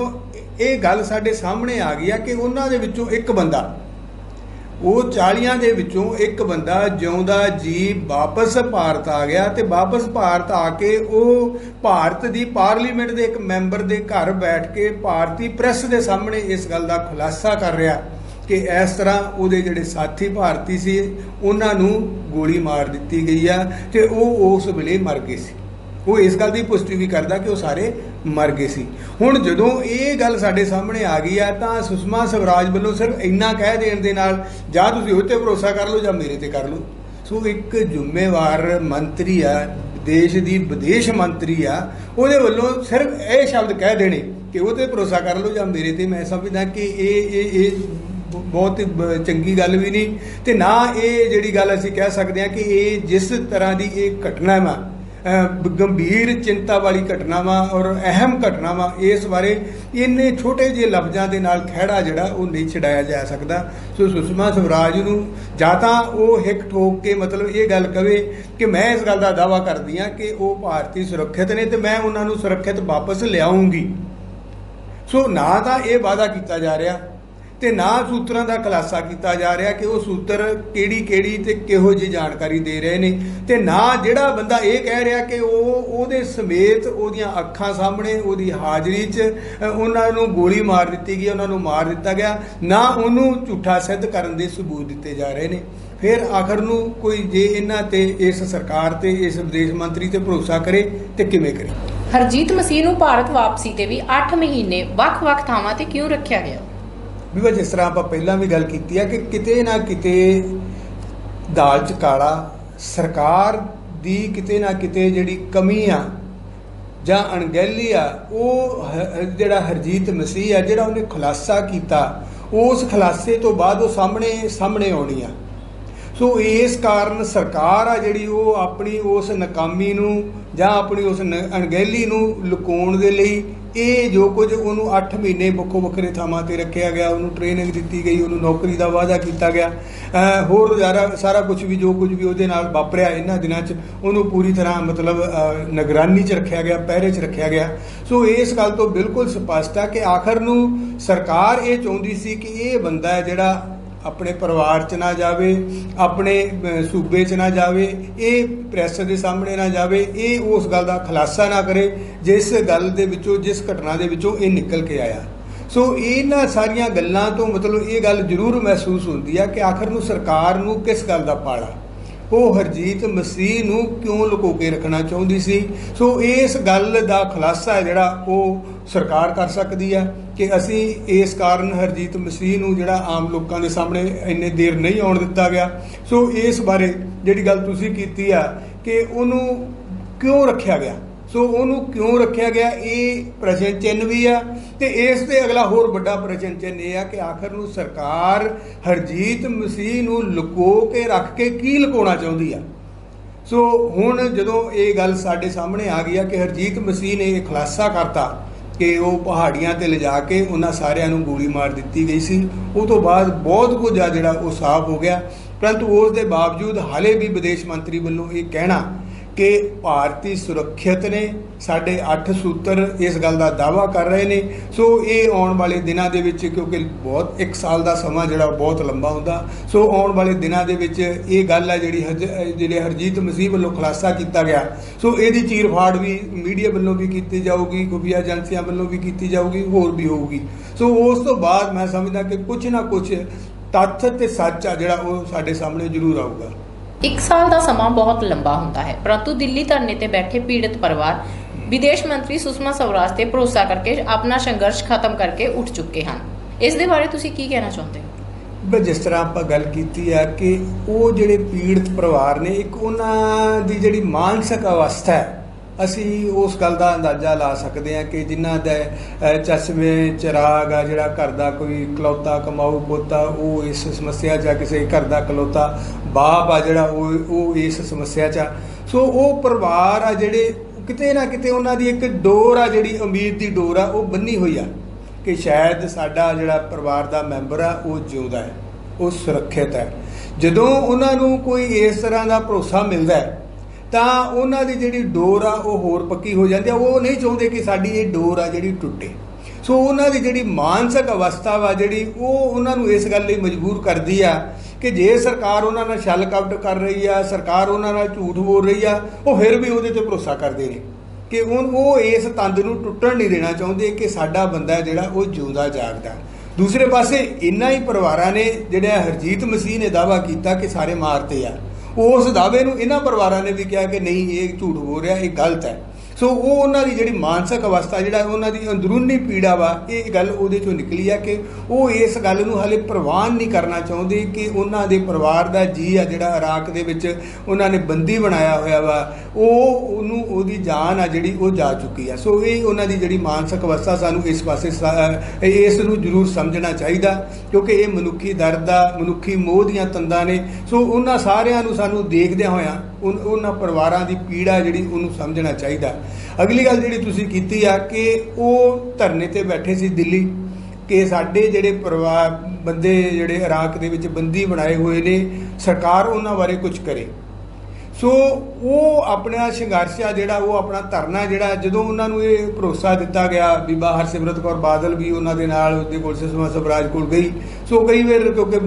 ਇਹ ਗੱਲ ਸਾਡੇ ਸਾਹਮਣੇ ਆ ਗਈ ਆ ਕਿ ਉਹਨਾਂ ਦੇ ਵਿੱਚੋਂ ਇੱਕ ਬੰਦਾ, ਉਹ 40 ਦੇ ਵਿੱਚੋਂ ਇੱਕ ਬੰਦਾ ਜਿਉਂਦਾ ਜੀ ਵਾਪਸ ਭਾਰਤ ਆ ਗਿਆ ਤੇ ਵਾਪਸ ਭਾਰਤ ਆ ਕੇ ਉਹ ਭਾਰਤ ਦੀ ਪਾਰਲੀਮੈਂਟ ਦੇ ਇੱਕ ਮੈਂਬਰ ਦੇ ਘਰ ਬੈਠ ਕੇ ਭਾਰਤੀ ਪ੍ਰੈਸ ਦੇ ਸਾਹਮਣੇ ਇਸ ਗੱਲ ਦਾ ਖੁਲਾਸਾ ਕਰ ਰਿਹਾ ਕਿ ਇਸ ਤਰ੍ਹਾਂ ਉਹਦੇ ਜਿਹੜੇ ਸਾਥੀ ਭਾਰਤੀ ਸੀ ਉਹਨਾਂ ਨੂੰ ਗੋਲੀ ਮਾਰ ਦਿੱਤੀ ਗਈ ਆ ਤੇ ਉਹ ਉਸ ਵੇਲੇ ਮਰ ਗਏ ਸੀ। ਉਹ ਇਸ ਗੱਲ ਦੀ ਪੁਸ਼ਟੀ ਵੀ ਕਰਦਾ ਕਿ ਉਹ ਸਾਰੇ ਮਰ ਗਏ ਸੀ। ਹੁਣ ਜਦੋਂ ਇਹ ਗੱਲ ਸਾਡੇ ਸਾਹਮਣੇ ਆ ਗਈ ਆ ਤਾਂ ਸੁਸ਼ਮਾ ਸਵਰਾਜ ਵੱਲੋਂ ਸਿਰਫ ਇੰਨਾ ਕਹਿ ਦੇਣ ਦੇ ਨਾਲ ਜਾਂ ਤੁਸੀਂ ਉਹ ਤੇ ਭਰੋਸਾ ਕਰ ਲਓ ਜਾਂ ਮੇਰੇ ਤੇ ਕਰ ਲਓ। ਸੋ ਇੱਕ ਜ਼ਿੰਮੇਵਾਰ ਮੰਤਰੀ ਆ, ਦੇਸ਼ ਦੀ ਵਿਦੇਸ਼ ਮੰਤਰੀ ਆ, ਉਹਦੇ ਵੱਲੋਂ ਸਿਰਫ ਇਹ ਸ਼ਬਦ ਕਹਿ ਦੇਣੇ ਕਿ ਉਹ ਤੇ ਭਰੋਸਾ ਕਰ ਲਓ ਜਾਂ ਮੇਰੇ ਤੇ, ਮੈਂ ਸਮਝਦਾ ਕਿ ਇਹ ਬਹੁਤ ਚੰਗੀ ਗੱਲ ਵੀ ਨਹੀਂ। ਤੇ ਨਾ ਇਹ ਜਿਹੜੀ ਗੱਲ ਅਸੀਂ ਕਹਿ ਸਕਦੇ ਹਾਂ ਕਿ ਇਹ ਜਿਸ ਤਰ੍ਹਾਂ ਦੀ ਇਹ ਘਟਨਾ ਵਾ, ਗੰਭੀਰ ਚਿੰਤਾ ਵਾਲੀ ਘਟਨਾਵਾਂ ਔਰ ਅਹਿਮ ਘਟਨਾਵਾਂ, ਇਸ ਬਾਰੇ ਇੰਨੇ ਛੋਟੇ ਜਿਹੇ ਲਫ਼ਜ਼ਾਂ ਦੇ ਨਾਲ ਖਹਿੜਾ ਜਿਹੜਾ ਉਹ ਨਹੀਂ ਛਡਾਇਆ ਜਾ ਸਕਦਾ। ਸੋ ਸੁਸ਼ਮਾ ਸਵਰਾਜ ਨੂੰ ਜਾਂ ਤਾਂ ਉਹ ਹਿੱਕ ਠੋਕ ਕੇ ਮਤਲਬ ਇਹ ਗੱਲ ਕਵੇ ਕਿ ਮੈਂ ਇਸ ਗੱਲ ਦਾ ਦਾਅਵਾ ਕਰਦੀ ਹਾਂ ਕਿ ਉਹ ਭਾਰਤੀ ਸੁਰੱਖਿਅਤ ਨੇ ਤੇ ਮੈਂ ਉਹਨਾਂ ਨੂੰ ਸੁਰੱਖਿਅਤ ਵਾਪਸ ਲਿਆਉਂਗੀ। ਸੋ ਨਾ ਤਾਂ ਇਹ ਵਾਅਦਾ ਕੀਤਾ ਜਾ ਰਿਹਾ ਤੇ ਨਾ ਸੂਤਰਾਂ ਦਾ ਖੁਲਾਸਾ ਕੀਤਾ ਜਾ ਰਿਹਾ ਕਿ ਉਹ ਸੂਤਰ ਕਿਹੜੀ ਤੇ ਕਿਹੋ ਜਿਹੀ ਜਾਣਕਾਰੀ ਦੇ ਰਹੇ ਨੇ, ਤੇ ਨਾ ਜਿਹੜਾ ਬੰਦਾ ਇਹ ਕਹਿ ਰਿਹਾ ਕਿ ਉਹਦੇ ਸਮੇਤ ਉਹਦੀਆਂ ਅੱਖਾਂ ਸਾਹਮਣੇ ਉਹਦੀ ਹਾਜ਼ਰੀ 'ਚ ਉਹਨਾਂ ਨੂੰ ਗੋਲੀ ਮਾਰ ਦਿੱਤੀ ਗਈ, ਉਹਨਾਂ ਨੂੰ ਮਾਰ ਦਿੱਤਾ ਗਿਆ, ਨਾ ਉਹਨੂੰ ਝੂਠਾ ਸਿੱਧ ਕਰਨ ਦੇ ਸਬੂਤ ਦਿੱਤੇ ਜਾ ਰਹੇ ਨੇ। ਫਿਰ ਆਖਰ ਨੂੰ ਕੋਈ ਜੇ ਇਹਨਾਂ ਤੇ, ਇਸ ਸਰਕਾਰ ਤੇ, ਇਸ ਵਿਦੇਸ਼ ਮੰਤਰੀ ਤੇ ਭਰੋਸਾ ਕਰੇ ਤੇ ਕਿਵੇਂ ਕਰੇ? ਹਰਜੀਤ ਮਸੀਹ ਨੂੰ ਭਾਰਤ ਵਾਪਸੀ ਤੇ ਵੀ 8 ਮਹੀਨੇ ਵੱਖ-ਵੱਖ ਥਾਵਾਂ ਤੇ ਕਿਉਂ ਰੱਖਿਆ ਗਿਆ? ਵੀ ਜਿਸ ਤਰ੍ਹਾਂ ਆਪਾਂ ਪਹਿਲਾਂ ਵੀ ਗੱਲ ਕੀਤੀ ਹੈ ਕਿ ਕਿਤੇ ਨਾ ਕਿਤੇ ਦਾਲ 'ਚ ਕਾਲਾ, ਸਰਕਾਰ ਦੀ ਕਿਤੇ ਨਾ ਕਿਤੇ ਜਿਹੜੀ ਕਮੀ ਆ ਜਾਂ ਅਣਗਹਿਲੀ ਆ, ਉਹ ਜਿਹੜਾ ਹਰਜੀਤ ਮਸੀਹ ਆ ਜਿਹੜਾ ਉਹਨੇ ਖੁਲਾਸਾ ਕੀਤਾ, ਉਸ ਖੁਲਾਸੇ ਤੋਂ ਬਾਅਦ ਉਹ ਸਾਹਮਣੇ ਆਉਣੀ ਆ। ਸੋ ਇਸ ਕਾਰਨ ਸਰਕਾਰ ਆ ਜਿਹੜੀ ਉਹ ਆਪਣੀ ਉਸ ਨਾਕਾਮੀ ਨੂੰ ਜਾਂ ਆਪਣੀ ਉਸ ਅਣਗਹਿਲੀ ਨੂੰ ਲੁਕਾਉਣ ਦੇ ਲਈ ਇਹ ਜੋ ਕੁਝ ਉਹਨੂੰ 8 ਮਹੀਨੇ ਵੱਖੋ ਵੱਖਰੇ ਥਾਵਾਂ 'ਤੇ ਰੱਖਿਆ ਗਿਆ, ਉਹਨੂੰ ਟ੍ਰੇਨਿੰਗ ਦਿੱਤੀ ਗਈ, ਉਹਨੂੰ ਨੌਕਰੀ ਦਾ ਵਾਅਦਾ ਕੀਤਾ ਗਿਆ, ਹੋਰ ਸਾਰਾ ਕੁਝ ਵੀ ਜੋ ਕੁਝ ਵੀ ਉਹਦੇ ਨਾਲ ਵਾਪਰਿਆ ਇਹਨਾਂ ਦਿਨਾਂ 'ਚ ਉਹਨੂੰ ਪੂਰੀ ਤਰ੍ਹਾਂ ਮਤਲਬ ਨਿਗਰਾਨੀ 'ਚ ਰੱਖਿਆ ਗਿਆ, ਪਹਿਰੇ 'ਚ ਰੱਖਿਆ ਗਿਆ। ਸੋ ਇਸ ਗੱਲ ਤੋਂ ਬਿਲਕੁਲ ਸਪਸ਼ਟ ਹੈ ਕਿ ਆਖਰ ਨੂੰ ਸਰਕਾਰ ਇਹ ਚਾਹੁੰਦੀ ਸੀ ਕਿ ਇਹ ਬੰਦਾ ਹੈ ਜਿਹੜਾ ਆਪਣੇ ਪਰਿਵਾਰ 'ਚ ਨਾ ਜਾਵੇ, ਆਪਣੇ ਸੂਬੇ 'ਚ ਨਾ ਜਾਵੇ, ਇਹ ਪ੍ਰੈਸ ਦੇ ਸਾਹਮਣੇ ਨਾ ਜਾਵੇ, ਇਹ ਉਸ ਗੱਲ ਦਾ ਖੁਲਾਸਾ ਨਾ ਕਰੇ ਜਿਸ ਗੱਲ ਦੇ ਵਿੱਚੋਂ, ਜਿਸ ਘਟਨਾ ਦੇ ਵਿੱਚੋਂ ਇਹ ਨਿਕਲ ਕੇ ਆਇਆ। ਸੋ ਇਹਨਾਂ ਸਾਰੀਆਂ ਗੱਲਾਂ ਤੋਂ ਮਤਲਬ ਇਹ ਗੱਲ ਜ਼ਰੂਰ ਮਹਿਸੂਸ ਹੁੰਦੀ ਹੈ ਕਿ ਆਖਰ ਨੂੰ ਸਰਕਾਰ ਨੂੰ ਕਿਸ ਗੱਲ ਦਾ ਪਾਲਾ, ਉਹ ਹਰਜੀਤ ਮਸੀਹ ਨੂੰ ਕਿਉਂ ਲੁਕੋ ਕੇ ਰੱਖਣਾ ਚਾਹੁੰਦੀ ਸੀ। ਸੋ ਇਸ ਗੱਲ ਦਾ ਖੁਲਾਸਾ ਜਿਹੜਾ ਉਹ ਸਰਕਾਰ ਕਰ ਸਕਦੀ ਹੈ ਕਿ ਅਸੀਂ ਇਸ ਕਾਰਨ ਹਰਜੀਤ ਮਸੀਹ ਨੂੰ ਜਿਹੜਾ ਆਮ ਲੋਕਾਂ ਦੇ ਸਾਹਮਣੇ ਇੰਨੇ ਦੇਰ ਨਹੀਂ ਆਉਣ ਦਿੱਤਾ ਗਿਆ। ਸੋ ਇਸ ਬਾਰੇ ਜਿਹੜੀ ਗੱਲ ਤੁਸੀਂ ਕੀਤੀ ਆ ਕਿ ਉਹਨੂੰ ਕਿਉਂ ਰੱਖਿਆ ਗਿਆ, ਸੋ ਉਹਨੂੰ ਕਿਉਂ ਰੱਖਿਆ ਗਿਆ ਇਹ ਪ੍ਰਸ਼ਨ ਚਿੰਨ੍ਹ ਵੀ ਆ, ਤੇ ਇਸ ਤੇ ਅਗਲਾ ਹੋਰ ਵੱਡਾ ਪ੍ਰਸ਼ਨ ਚਿੰਨ੍ਹ ਇਹ ਆ ਕਿ ਆਖਰ ਨੂੰ ਸਰਕਾਰ ਹਰਜੀਤ ਮਸੀਹ ਨੂੰ ਲੁਕੋ ਕੇ ਰੱਖ ਕੇ ਕੀ ਲੁਕਾਉਣਾ ਚਾਹੁੰਦੀ ਆ। ਸੋ ਹੁਣ ਜਦੋਂ ਇਹ ਗੱਲ ਸਾਡੇ ਸਾਹਮਣੇ ਆ ਗਈ ਆ ਕਿ ਹਰਜੀਤ ਮਸੀਹ ਨੇ ਇਹ ਖੁਲਾਸਾ ਕਰਤਾ ਕਿ ਉਹ ਪਹਾੜੀਆਂ 'ਤੇ ਲਿਜਾ ਕੇ ਉਹਨਾਂ ਸਾਰਿਆਂ ਨੂੰ ਗੋਲੀ ਮਾਰ ਦਿੱਤੀ ਗਈ ਸੀ, ਉਹ ਤੋਂ ਬਾਅਦ ਬਹੁਤ ਕੁਝ ਆ ਜਿਹੜਾ ਉਹ ਸਾਫ਼ ਹੋ ਗਿਆ। ਪਰੰਤੂ ਉਸ ਦੇ ਬਾਵਜੂਦ ਹਾਲੇ ਵੀ ਵਿਦੇਸ਼ ਮੰਤਰੀ ਵੱਲੋਂ ਇਹ ਕਹਿਣਾ ਕਿ ਭਾਰਤੀ ਸੁਰੱਖਿਅਤ ਨੇ, ਸਾਡੇ 8 ਸੂਤਰ ਇਸ ਗੱਲ ਦਾ ਦਾਅਵਾ ਕਰ ਰਹੇ ਨੇ। ਸੋ ਇਹ ਆਉਣ ਵਾਲੇ ਦਿਨਾਂ ਦੇ ਵਿੱਚ, ਕਿਉਂਕਿ ਬਹੁਤ 1 ਸਾਲ ਦਾ ਸਮਾਂ ਜਿਹੜਾ ਬਹੁਤ ਲੰਬਾ ਹੁੰਦਾ, ਸੋ ਆਉਣ ਵਾਲੇ ਦਿਨਾਂ ਦੇ ਵਿੱਚ ਇਹ ਗੱਲ ਹੈ ਜਿਹੜੇ ਹਰਜੀਤ ਮਸੀਹ ਵੱਲੋਂ ਖੁਲਾਸਾ ਕੀਤਾ ਗਿਆ, ਸੋ ਇਹਦੀ ਚੀਰਫਾੜ ਵੀ ਮੀਡੀਆ ਵੱਲੋਂ ਵੀ ਕੀਤੀ ਜਾਊਗੀ, ਖੁਫੀਆ ਏਜੰਸੀਆਂ ਵੱਲੋਂ ਵੀ ਕੀਤੀ ਜਾਊਗੀ, ਹੋਰ ਵੀ ਹੋਊਗੀ। ਸੋ ਉਸ ਤੋਂ ਬਾਅਦ ਮੈਂ ਸਮਝਦਾ ਕਿ ਕੁਝ ਨਾ ਕੁਝ ਤੱਥ ਤੇ ਸੱਚ ਆ ਜਿਹੜਾ ਉਹ ਸਾਡੇ ਸਾਹਮਣੇ ਜ਼ਰੂਰ ਆਊਗਾ। 1 ਸਾਲ ਦਾ ਸਮਾਂ ਬਹੁਤ ਲੰਬਾ ਹੁੰਦਾ ਹੈ, ਪਰੰਤੂ ਦਿੱਲੀ ਧਰਨੇ ਤੇ ਬੈਠੇ ਪੀੜਤ ਪਰਿਵਾਰ ਵਿਦੇਸ਼ ਮੰਤਰੀ ਸੁਸ਼ਮਾ ਸਵਰਾਜ ਤੇ ਭਰੋਸਾ ਕਰਕੇ ਆਪਣਾ ਸੰਘਰਸ਼ ਖਤਮ ਕਰਕੇ ਉੱਠ ਚੁੱਕੇ ਹਨ। ਇਸ ਦੇ ਬਾਰੇ ਤੁਸੀਂ ਕੀ ਕਹਿਣਾ ਚਾਹੁੰਦੇ ਹੋ? ਜਿਸ ਤਰ੍ਹਾਂ ਆਪਾਂ ਗੱਲ ਕੀਤੀ ਹੈ ਕਿ ਉਹ ਜਿਹੜੇ ਪੀੜਤ ਪਰਿਵਾਰ ਨੇ, ਇੱਕ ਉਹਨਾਂ ਦੀ ਜਿਹੜੀ ਮਾਨਸਿਕ ਅਵਸਥਾ ਹੈ, ਅਸੀਂ ਉਸ ਗੱਲ ਦਾ ਅੰਦਾਜ਼ਾ ਲਾ ਸਕਦੇ ਹਾਂ ਕਿ ਜਿਨ੍ਹਾਂ ਦਾ ਚਸ਼ਮੇ ਚਿਰਾਗ ਆ, ਜਿਹੜਾ ਘਰ ਦਾ ਕੋਈ ਇਕਲੌਤਾ ਕਮਾਊ ਪੋਤਾ, ਉਹ ਇਸ ਸਮੱਸਿਆ 'ਚ ਆ, ਕਿਸੇ ਘਰ ਦਾ ਇਕਲੌਤਾ ਬਾਪ ਆ ਜਿਹੜਾ ਉਹ ਇਸ ਸਮੱਸਿਆ 'ਚ ਆ। ਸੋ ਉਹ ਪਰਿਵਾਰ ਆ ਜਿਹੜੇ ਕਿਤੇ ਨਾ ਕਿਤੇ ਉਹਨਾਂ ਦੀ ਇੱਕ ਡੋਰ ਆ, ਜਿਹੜੀ ਉਮੀਦ ਦੀ ਡੋਰ ਆ, ਉਹ ਬੰਨੀ ਹੋਈ ਆ ਕਿ ਸ਼ਾਇਦ ਸਾਡਾ ਜਿਹੜਾ ਪਰਿਵਾਰ ਦਾ ਮੈਂਬਰ ਆ ਉਹ ਜਿਉਂਦਾ ਹੈ, ਉਹ ਸੁਰੱਖਿਅਤ ਹੈ। ਜਦੋਂ ਉਹਨਾਂ ਨੂੰ ਕੋਈ ਇਸ ਤਰ੍ਹਾਂ ਦਾ ਭਰੋਸਾ ਮਿਲਦਾ ਹੈ ਤਾਂ ਉਹਨਾਂ ਦੀ ਜਿਹੜੀ ਡੋਰ ਆ ਉਹ ਹੋਰ ਪੱਕੀ ਹੋ ਜਾਂਦੀ ਆ। ਉਹ ਨਹੀਂ ਚਾਹੁੰਦੇ ਕਿ ਸਾਡੀ ਇਹ ਡੋਰ ਆ ਜਿਹੜੀ ਟੁੱਟੇ। ਸੋ ਉਹਨਾਂ ਦੀ ਜਿਹੜੀ ਮਾਨਸਿਕ ਅਵਸਥਾ ਵਾ ਜਿਹੜੀ ਉਹ ਉਹਨਾਂ ਨੂੰ ਇਸ ਗੱਲ ਲਈ ਮਜਬੂਰ ਕਰਦੀ ਆ ਕਿ ਜੇ ਸਰਕਾਰ ਉਹਨਾਂ ਨਾਲ ਛਲ ਕਪਟ ਕਰ ਰਹੀ ਆ, ਸਰਕਾਰ ਉਹਨਾਂ ਨਾਲ ਝੂਠ ਬੋਲ ਰਹੀ ਆ, ਉਹ ਫਿਰ ਵੀ ਉਹਦੇ ਤੇ ਭਰੋਸਾ ਕਰਦੇ ਨੇ ਕਿ ਉਹ ਇਸ ਤੰਦ ਨੂੰ ਟੁੱਟਣ ਨਹੀਂ ਦੇਣਾ ਚਾਹੁੰਦੇ ਕਿ ਸਾਡਾ ਬੰਦਾ ਜਿਹੜਾ ਉਹ ਜਿਉਂਦਾ ਜਾਗਦਾ। ਦੂਸਰੇ ਪਾਸੇ ਇੰਨਾ ਹੀ ਪਰਿਵਾਰਾਂ ਨੇ ਜਿਹੜਾ ਹਰਜੀਤ ਮਸੀਹ ਨੇ ਦਾਅਵਾ ਕੀਤਾ ਕਿ ਸਾਰੇ ਮਾਰਤੇ ਆ, ਉਸ ਦਾਅਵੇ ਨੂੰ ਇਹਨਾਂ ਪਰਿਵਾਰਾਂ ਨੇ ਵੀ ਕਿਹਾ ਕਿ ਨਹੀਂ, ਇਹ ਝੂਠ ਬੋਲ ਰਿਹਾ, ਇਹ ਗਲਤ ਹੈ। ਸੋ ਉਹ ਉਹਨਾਂ ਦੀ ਜਿਹੜੀ ਮਾਨਸਿਕ ਅਵਸਥਾ, ਜਿਹੜਾ ਉਹਨਾਂ ਦੀ ਅੰਦਰੂਨੀ ਪੀੜਾ ਵਾ, ਇਹ ਗੱਲ ਉਹਦੇ ਚੋਂ ਨਿਕਲੀ ਆ ਕਿ ਉਹ ਇਸ ਗੱਲ ਨੂੰ ਹਾਲੇ ਪ੍ਰਵਾਨ ਨਹੀਂ ਕਰਨਾ ਚਾਹੁੰਦੇ ਕਿ ਉਹਨਾਂ ਦੇ ਪਰਿਵਾਰ ਦਾ ਜੀ ਆ ਜਿਹੜਾ ਇਰਾਕ ਦੇ ਵਿੱਚ ਉਹਨਾਂ ਨੇ ਬੰਦੀ ਬਣਾਇਆ ਹੋਇਆ ਵਾ, ਉਹਦੀ ਜਾਨ ਆ ਜਿਹੜੀ ਉਹ ਜਾ ਚੁੱਕੀ ਆ। ਸੋ ਇਹ ਉਹਨਾਂ ਦੀ ਜਿਹੜੀ ਮਾਨਸਿਕ ਅਵਸਥਾ, ਸਾਨੂੰ ਇਸ ਪਾਸੇ ਇਸ ਨੂੰ ਜ਼ਰੂਰ ਸਮਝਣਾ ਚਾਹੀਦਾ ਕਿਉਂਕਿ ਇਹ ਮਨੁੱਖੀ ਦਰਦ ਆ, ਮਨੁੱਖੀ ਮੋਹ ਦੀਆਂ ਤੰਦਾਂ ਨੇ। ਸੋ ਉਹਨਾਂ ਸਾਰਿਆਂ ਨੂੰ ਸਾਨੂੰ ਦੇਖਦਿਆਂ ਹੋਇਆਂ ਉਹਨਾਂ ਪਰਿਵਾਰਾਂ ਦੀ ਪੀੜਾ ਜਿਹੜੀ ਉਹਨੂੰ ਸਮਝਣਾ ਚਾਹੀਦਾ। ਅਗਲੀ ਗੱਲ ਜਿਹੜੀ ਤੁਸੀਂ ਕੀਤੀ ਆ ਕਿ ਉਹ ਧਰਨੇ ਤੇ ਬੈਠੇ ਸੀ ਦਿੱਲੀ ਕਿ ਸਾਡੇ ਜਿਹੜੇ ਪਰਿਵਾਰ ਬੰਦੇ ਜਿਹੜੇ ਇਰਾਕ ਦੇ ਵਿੱਚ ਬੰਦੀ ਬਣਾਏ ਹੋਏ ਨੇ, ਸਰਕਾਰ ਉਹਨਾਂ ਬਾਰੇ ਕੁਝ ਕਰੇ। ਸੋ ਉਹ ਆਪਣਾ ਸੰਘਰਸ਼ ਆ ਜਿਹੜਾ, ਉਹ ਆਪਣਾ ਧਰਨਾ ਜਿਹੜਾ, ਜਦੋਂ ਉਹਨਾਂ ਨੂੰ ਇਹ ਭਰੋਸਾ ਦਿੱਤਾ ਗਿਆ, ਬੀਬਾ ਹਰਸਿਮਰਤ ਕੌਰ ਬਾਦਲ ਵੀ ਉਹਨਾਂ ਦੇ ਨਾਲ, ਉਹਦੇ ਕੋਲ ਸੁਸ਼ਮਾ ਸਵਰਾਜ ਕੋਲ ਗਈ। ਸੋ ਕਈ ਵਾਰ ਕਿਉਂਕਿ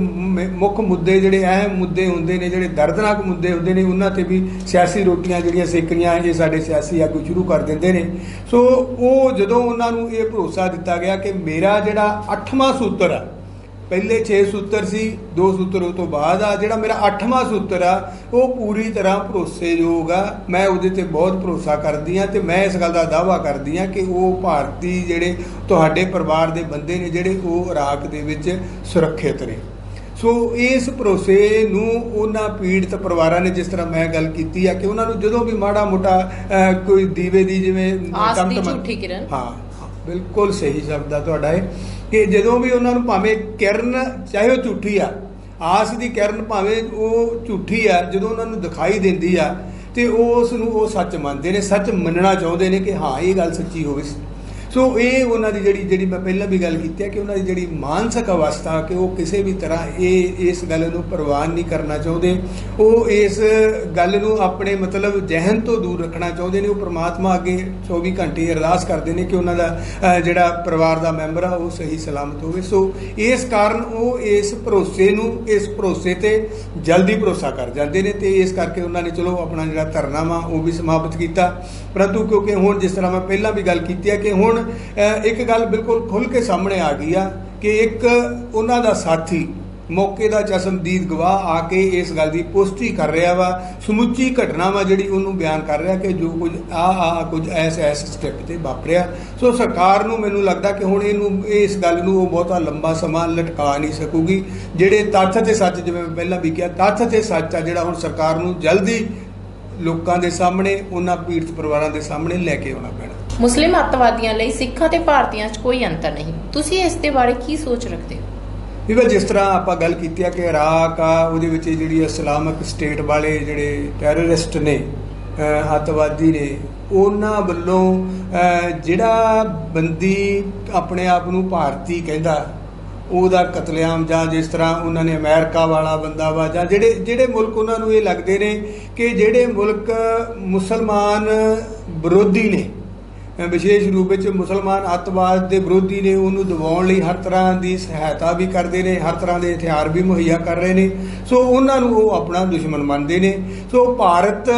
ਮੁੱਖ ਮੁੱਦੇ ਜਿਹੜੇ ਅਹਿਮ ਮੁੱਦੇ ਹੁੰਦੇ ਨੇ, ਜਿਹੜੇ ਦਰਦਨਾਕ ਮੁੱਦੇ ਹੁੰਦੇ ਨੇ, ਉਹਨਾਂ ਤੇ ਵੀ ਸਿਆਸੀ ਰੋਟੀਆਂ ਜਿਹੜੀਆਂ ਸੇਕਣੀਆਂ ਇਹ ਸਾਡੇ ਸਿਆਸੀ ਆਗੂ ਸ਼ੁਰੂ ਕਰ ਦਿੰਦੇ ਨੇ। ਸੋ ਉਹ ਜਦੋਂ ਉਹਨਾਂ ਨੂੰ ਇਹ ਭਰੋਸਾ ਦਿੱਤਾ ਗਿਆ ਕਿ ਮੇਰਾ ਜਿਹੜਾ 8ਵਾਂ ਸੂਤਰ ਆ, ਪਹਿਲੇ 6 ਸੂਤਰ ਸੀ, 2 ਸੂਤਰ ਉਹ ਤੋਂ ਬਾਅਦ ਆ, ਜਿਹੜਾ ਮੇਰਾ 8ਵਾਂ ਸੂਤਰ ਆ ਉਹ ਪੂਰੀ ਤਰ੍ਹਾਂ ਭਰੋਸੇਯੋਗ ਆ, ਮੈਂ ਉਹਦੇ ਤੇ ਬਹੁਤ ਭਰੋਸਾ ਕਰਦੀ ਹਾਂ ਤੇ ਮੈਂ ਇਸ ਗੱਲ ਦਾ ਦਾਅਵਾ ਕਰਦੀ ਹਾਂ ਕਿ ਉਹ ਭਾਰਤੀ ਜਿਹੜੇ ਤੁਹਾਡੇ ਪਰਿਵਾਰ ਦੇ ਬੰਦੇ ਨੇ ਜਿਹੜੇ ਉਹ ਇਰਾਕ ਦੇ ਵਿੱਚ ਸੁਰੱਖਿਅਤ ਨੇ। ਸੋ ਇਸ ਭਰੋਸੇ ਨੂੰ ਉਹਨਾਂ ਪੀੜਤ ਪਰਿਵਾਰਾਂ ਨੇ, ਜਿਸ ਤਰ੍ਹਾਂ ਮੈਂ ਗੱਲ ਕੀਤੀ ਆ ਕਿ ਉਹਨਾਂ ਨੂੰ ਜਦੋਂ ਵੀ ਮਾੜਾ ਮੋਟਾ ਕੋਈ ਦੀਵੇ ਦੀ ਜਿਵੇਂ ਆਸ ਦੀ ਝੂਠੀ ਕਿਰਨ, ਹਾਂ ਬਿਲਕੁਲ ਸਹੀ ਸ਼ਬਦ ਆ ਤੁਹਾਡਾ ਇਹ, ਕਿ ਜਦੋਂ ਵੀ ਉਹਨਾਂ ਨੂੰ ਭਾਵੇਂ ਕਿਰਨ ਚਾਹੇ ਉਹ ਝੂਠੀ ਆ, ਆਸ ਦੀ ਕਿਰਨ ਭਾਵੇਂ ਉਹ ਝੂਠੀ ਆ, ਜਦੋਂ ਉਹਨਾਂ ਨੂੰ ਦਿਖਾਈ ਦਿੰਦੀ ਆ ਤੇ ਉਸ ਨੂੰ ਉਹ ਸੱਚ ਮੰਨਦੇ ਨੇ, ਸੱਚ ਮੰਨਣਾ ਚਾਹੁੰਦੇ ਨੇ ਕਿ ਹਾਂ ਇਹ ਗੱਲ ਸੱਚੀ ਹੋਵੇ। ਸੋ ਇਹ ਉਹਨਾਂ ਦੀ ਜਿਹੜੀ ਮੈਂ ਪਹਿਲਾਂ ਵੀ ਗੱਲ ਕੀਤੀ ਹੈ ਕਿ ਉਹਨਾਂ ਦੀ ਜਿਹੜੀ ਮਾਨਸਿਕ ਅਵਸਥਾ, ਕਿ ਉਹ ਕਿਸੇ ਵੀ ਤਰ੍ਹਾਂ ਇਸ ਗੱਲ ਨੂੰ ਪ੍ਰਵਾਨ ਨਹੀਂ ਕਰਨਾ ਚਾਹੁੰਦੇ, ਉਹ ਇਸ ਗੱਲ ਨੂੰ ਆਪਣੇ ਮਤਲਬ ਜ਼ਿਹਨ ਤੋਂ ਦੂਰ ਰੱਖਣਾ ਚਾਹੁੰਦੇ ਨੇ। ਉਹ ਪ੍ਰਮਾਤਮਾ ਅੱਗੇ 24 ਘੰਟੇ ਅਰਦਾਸ ਕਰਦੇ ਨੇ ਕਿ ਉਹਨਾਂ ਦਾ ਜਿਹੜਾ ਪਰਿਵਾਰ ਦਾ ਮੈਂਬਰ ਆ ਉਹ ਸਹੀ ਸਲਾਮਤ ਹੋਵੇ। ਸੋ ਇਸ ਕਾਰਨ ਉਹ ਇਸ ਭਰੋਸੇ ਤੇ ਜਲਦੀ ਭਰੋਸਾ ਕਰ ਜਾਂਦੇ ਨੇ, ਤੇ ਇਸ ਕਰਕੇ ਉਹਨਾਂ ਨੇ ਚਲੋ ਆਪਣਾ ਜਿਹੜਾ ਧਰਨਾ ਵਾ ਉਹ ਵੀ ਸਮਾਪਤ ਕੀਤਾ। ਪਰੰਤੂ ਕਿਉਂਕਿ ਹੁਣ ਜਿਸ ਤਰ੍ਹਾਂ ਮੈਂ ਪਹਿਲਾਂ ਵੀ ਗੱਲ ਕੀਤੀ ਹੈ ਕਿ ਹੁਣ ਇੱਕ ਗੱਲ ਬਿਲਕੁਲ ਖੁੱਲ੍ਹ ਕੇ ਸਾਹਮਣੇ ਆ ਗਈ ਆ ਕਿ ਇੱਕ ਉਹਨਾਂ ਦਾ ਸਾਥੀ ਮੌਕੇ ਦਾ ਚਸ਼ਮਦੀਦ ਗਵਾਹ ਆ ਕੇ ਇਸ ਗੱਲ ਦੀ ਪੁਸ਼ਟੀ ਕਰ ਰਿਹਾ ਵਾ, ਸਮੁੱਚੀ ਘਟਨਾ ਵਾ ਜਿਹੜੀ ਉਹਨੂੰ ਬਿਆਨ ਕਰ ਰਿਹਾ ਕਿ ਜੋ ਕੁਝ ਕੁਝ ਐਸ ਸਟੈਪ ਤੇ ਵਾਪਰਿਆ। ਸੋ ਸਰਕਾਰ ਨੂੰ ਮੈਨੂੰ ਲੱਗਦਾ ਕਿ ਹੁਣ ਇਸ ਗੱਲ ਨੂੰ ਉਹ ਬਹੁਤਾ ਲੰਬਾ ਸਮਾਂ ਲਟਕਾ ਨਹੀਂ ਸਕੂਗੀ। ਜਿਹੜੇ ਤੱਥ ਤੇ ਸੱਚ, ਜਿਵੇਂ ਮੈਂ ਪਹਿਲਾਂ ਵੀ ਕਿਹਾ, ਤੱਥ ਤੇ ਸੱਚ ਆ ਜਿਹੜਾ ਹੁਣ ਸਰਕਾਰ ਨੂੰ ਜਲਦੀ ਲੋਕਾਂ ਦੇ ਸਾਹਮਣੇ, ਉਹਨਾਂ ਪੀੜਤ ਪਰਿਵਾਰਾਂ ਦੇ ਸਾਹਮਣੇ ਲੈ ਕੇ ਆਉਣਾ ਪੈਣਾ। ਮੁਸਲਿਮ ਅੱਤਵਾਦੀਆਂ ਲਈ ਸਿੱਖਾਂ ਤੇ ਭਾਰਤੀਆਂ 'ਚ ਕੋਈ ਅੰਤਰ ਨਹੀਂ, ਤੁਸੀਂ ਇਸ ਦੇ ਬਾਰੇ ਕੀ ਸੋਚ ਰੱਖਦੇ ਹੋ? ਜਿਸ ਤਰ੍ਹਾਂ ਆਪਾਂ ਗੱਲ ਕੀਤੀ ਆ ਕਿ ਇਰਾਕ ਆ, ਉਹਦੇ ਵਿੱਚ ਜਿਹੜੀ ਇਸਲਾਮਿਕ ਸਟੇਟ ਵਾਲੇ ਜਿਹੜੇ ਟੈਰਰਿਸਟ ਨੇ, ਅੱਤਵਾਦੀ ਨੇ, ਉਹਨਾਂ ਵੱਲੋਂ ਜਿਹੜਾ ਬੰਦੀ ਆਪਣੇ ਆਪ ਨੂੰ ਭਾਰਤੀ ਕਹਿੰਦਾ ਉਹਦਾ ਕਤਲੇਆਮ, ਜਾਂ ਜਿਸ ਤਰ੍ਹਾਂ ਉਹਨਾਂ ਨੇ ਅਮਰੀਕਾ ਵਾਲਾ ਬੰਦਾ ਵਾ, ਜਾਂ ਜਿਹੜੇ ਮੁਲਕ ਉਹਨਾਂ ਨੂੰ ਇਹ ਲੱਗਦੇ ਨੇ ਕਿ ਜਿਹੜੇ ਮੁਲਕ ਮੁਸਲਮਾਨ ਵਿਰੋਧੀ ਨੇ, ਵਿਸ਼ੇਸ਼ ਰੂਪ ਵਿੱਚ ਮੁਸਲਮਾਨ ਅੱਤਵਾਦ ਦੇ ਵਿਰੋਧੀ ਨੇ, ਉਹਨੂੰ ਦਬਾਉਣ ਲਈ ਹਰ ਤਰ੍ਹਾਂ ਦੀ ਸਹਾਇਤਾ ਵੀ ਕਰਦੇ ਨੇ, ਹਰ ਤਰ੍ਹਾਂ ਦੇ ਹਥਿਆਰ ਵੀ ਮੁਹੱਈਆ ਕਰ ਰਹੇ ਨੇ। ਸੋ ਉਹਨਾਂ ਨੂੰ ਉਹ ਆਪਣਾ ਦੁਸ਼ਮਣ ਮੰਨਦੇ ਨੇ। ਸੋ ਭਾਰਤ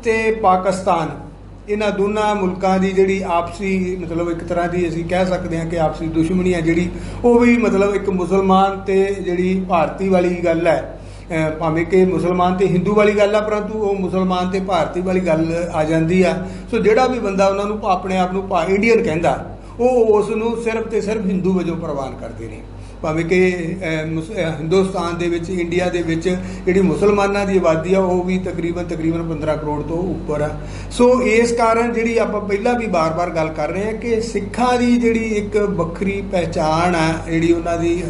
ਤੇ ਪਾਕਿਸਤਾਨ, ਇਹਨਾਂ ਦੋਨਾਂ ਮੁਲਕਾਂ ਦੀ ਜਿਹੜੀ ਆਪਸੀ ਮਤਲਬ ਇੱਕ ਤਰ੍ਹਾਂ ਦੀ ਅਸੀਂ ਕਹਿ ਸਕਦੇ ਹਾਂ ਕਿ ਆਪਸੀ ਦੁਸ਼ਮਣੀ ਹੈ ਜਿਹੜੀ, ਉਹ ਵੀ ਮਤਲਬ ਇੱਕ ਮੁਸਲਮਾਨ ਤੇ ਜਿਹੜੀ ਭਾਰਤੀ ਵਾਲੀ ਗੱਲ ਹੈ, ਭਾਵੇਂ ਕਿ ਮੁਸਲਮਾਨ ਤੇ ਹਿੰਦੂ ਵਾਲੀ ਗੱਲ ਆ, ਪਰੰਤੂ ਉਹ ਮੁਸਲਮਾਨ ਤੇ ਭਾਰਤੀ ਵਾਲੀ ਗੱਲ ਆ ਜਾਂਦੀ ਆ। ਸੋ ਜਿਹੜਾ ਵੀ ਬੰਦਾ ਉਹਨਾਂ ਨੂੰ ਆਪਣੇ ਆਪ ਨੂੰ ਇੰਡੀਅਨ ਕਹਿੰਦਾ, ਉਹ ਉਸ ਨੂੰ ਸਿਰਫ ਤੇ ਸਿਰਫ ਹਿੰਦੂ ਵਜੋਂ ਪ੍ਰਵਾਨ ਕਰਦੇ ਨੇ। ਭਾਵੇਂ ਕਿ ਹਿੰਦੁਸਤਾਨ ਦੇ ਵਿੱਚ, ਇੰਡੀਆ ਦੇ ਵਿੱਚ ਜਿਹੜੀ ਮੁਸਲਮਾਨਾਂ ਦੀ ਆਬਾਦੀ ਆ ਉਹ ਵੀ ਤਕਰੀਬਨ 15 ਕਰੋੜ ਤੋਂ ਉੱਪਰ ਆ। ਸੋ ਇਸ ਕਾਰਨ ਜਿਹੜੀ ਆਪਾਂ ਪਹਿਲਾਂ ਵੀ ਬਾਰ-ਬਾਰ ਗੱਲ ਕਰ ਰਹੇ ਹਾਂ ਕਿ ਸਿੱਖਾਂ ਦੀ ਜਿਹੜੀ ਇੱਕ ਵੱਖਰੀ ਪਹਿਚਾਣ ਆ, ਜਿਹੜੀ ਉਹਨਾਂ ਦੀ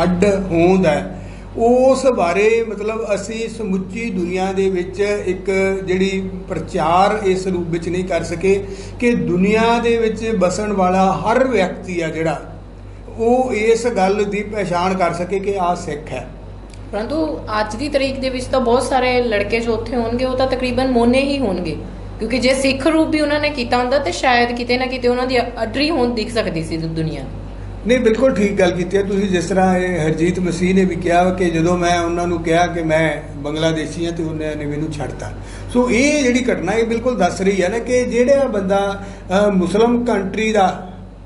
ਅੱਡ ਹੋਂਦ ਹੈ, ਉਸ ਬਾਰੇ ਮਤਲਬ ਅਸੀਂ ਸਮੁੱਚੀ ਦੁਨੀਆ ਦੇ ਵਿੱਚ ਇੱਕ ਜਿਹੜੀ ਪ੍ਰਚਾਰ ਇਸ ਰੂਪ ਵਿੱਚ ਨਹੀਂ ਕਰ ਸਕੇ ਕਿ ਦੁਨੀਆ ਦੇ ਵਿੱਚ ਬਸਣ ਵਾਲਾ ਹਰ ਵਿਅਕਤੀ ਆ ਜਿਹੜਾ, ਉਹ ਇਸ ਗੱਲ ਦੀ ਪਛਾਣ ਕਰ ਸਕੇ ਕਿ ਆਹ ਸਿੱਖ ਹੈ। ਪਰੰਤੂ ਅੱਜ ਦੀ ਤਰੀਕ ਦੇ ਵਿੱਚ ਤਾਂ ਬਹੁਤ ਸਾਰੇ ਲੜਕੇ ਜੋ ਉੱਥੇ ਹੋਣਗੇ ਉਹ ਤਾਂ ਤਕਰੀਬਨ ਮੋਨੇ ਹੀ ਹੋਣਗੇ, ਕਿਉਂਕਿ ਜੇ ਸਿੱਖ ਰੂਪ ਵੀ ਉਹਨਾਂ ਨੇ ਕੀਤਾ ਹੁੰਦਾ ਤਾਂ ਸ਼ਾਇਦ ਕਿਤੇ ਨਾ ਕਿਤੇ ਉਹਨਾਂ ਦੀ ਅੱਡਰੀ ਹੋਂਦ ਦਿਖ ਸਕਦੀ ਸੀ ਦੁਨੀਆ। ਨਹੀਂ, ਬਿਲਕੁਲ ਠੀਕ ਗੱਲ ਕੀਤੀ ਹੈ ਤੁਸੀਂ। ਜਿਸ ਤਰ੍ਹਾਂ ਇਹ ਹਰਜੀਤ ਮਸੀਹ ਨੇ ਵੀ ਕਿਹਾ ਕਿ ਜਦੋਂ ਮੈਂ ਉਹਨਾਂ ਨੂੰ ਕਿਹਾ ਕਿ ਮੈਂ ਬੰਗਲਾਦੇਸ਼ੀ ਹਾਂ ਤੇ ਉਹਨਾਂ ਨੇ ਮੈਨੂੰ ਛੱਡਤਾ। ਸੋ ਇਹ ਜਿਹੜੀ ਘਟਨਾ ਇਹ ਬਿਲਕੁਲ ਦੱਸ ਰਹੀ ਹੈ ਨਾ ਕਿ ਜਿਹੜਾ ਬੰਦਾ ਮੁਸਲਿਮ ਕੰਟਰੀ ਦਾ,